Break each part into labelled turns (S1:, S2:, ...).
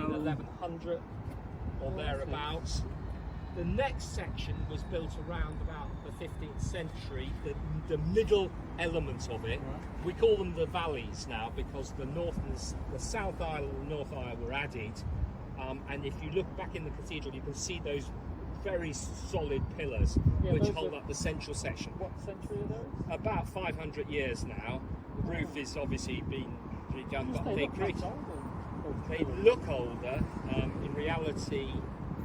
S1: in 1100 or thereabouts. The next section was built around about the 15th century, the middle element of it.
S2: Right.
S1: We call them the valleys now because the north and the south aisle and the north aisle were added. And if you look back in the cathedral, you can see those very solid pillars which hold up the central section.
S2: What century are those?
S1: About 500 years now. The roof is obviously been redone, but they look older. In reality,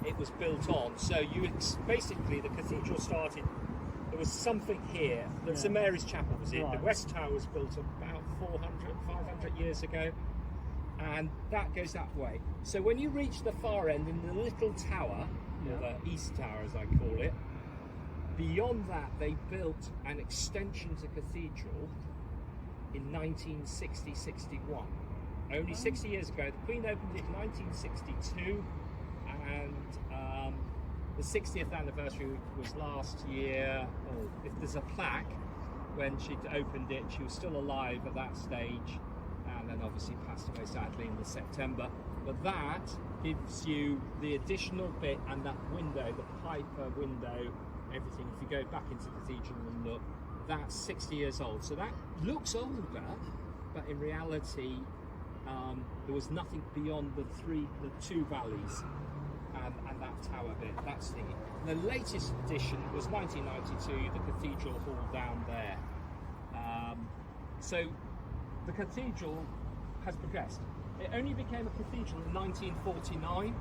S1: it was built on. So basically the cathedral started. There was something here. The St Mary's Chapel was it.
S2: Right.
S1: The West Tower was built about 500 years ago, and that goes that way. So when you reach the far end in the little tower, or the East Tower as I call it, beyond that they built an extension to cathedral in 1960-61. Only 60 years ago. The Queen opened it in 1962, and the 60th anniversary was last year. Oh, if there's a plaque, when she opened it, she was still alive at that stage, and then obviously passed away sadly in September. But that gives you the additional bit and that window, the Piper window, everything. If you go back into the cathedral and look, that's 60 years old. So that looks older, but in reality, there was nothing beyond the two valleys and that tower bit. That's the latest addition was 1992, the cathedral hall down there. So the cathedral has progressed. It only became a cathedral in 1949.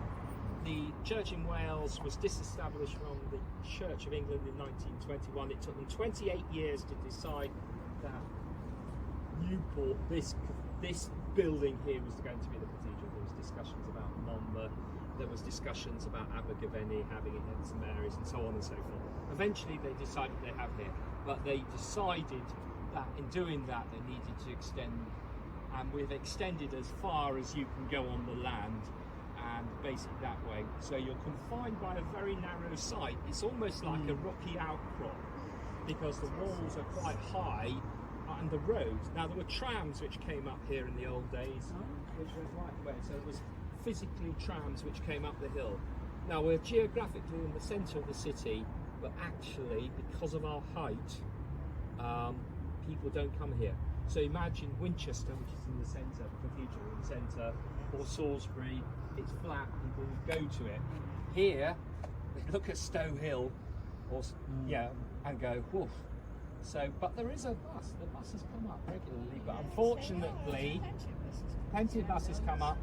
S1: The church in Wales was disestablished from the Church of England in 1921. It took them 28 years to decide that Newport, this building here, was going to be the cathedral. There was discussions about Monmouth, there was discussions about Abergavenny having it at St Mary's, and so on and so forth. Eventually they decided they have here, but they decided that in doing that they needed to extend, and we've extended as far as you can go on the land, and basically that way. So you're confined by a very narrow site. It's almost like a rocky outcrop because the walls are quite high and the road. Now there were trams which came up here in the old days, which went right way. So there was physically trams which came up the hill. Now we're geographically in the centre of the city, but actually because of our height, people don't come here. So imagine Winchester, which is in the centre, the cathedral in the centre, or Salisbury, it's flat, people go to it. Here, they look at Stowe Hill, or and go, woof. So, but there is a bus. The buses come up regularly, but unfortunately, plenty of buses come up.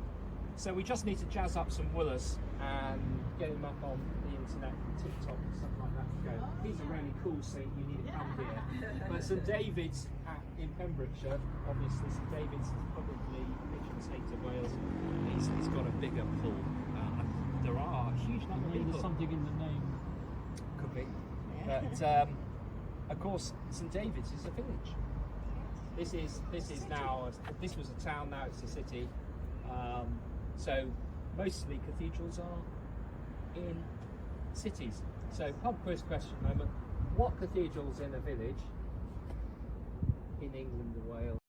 S1: So we just need to jazz up some Woolos and get him up on the internet, TikTok, and stuff like that to go. He's a really cool seat. You need to come here. But St David's in Pembrokeshire, obviously St David's is probably patron saint of Wales. He's got a bigger pull. There are a huge number of people.
S2: There's something in the name.
S1: Could be. But of course, St David's is a village. This is now. This was a town. Now it's a city. So mostly cathedrals are in cities. So pub quiz question moment. What cathedral's in a village in England or Wales?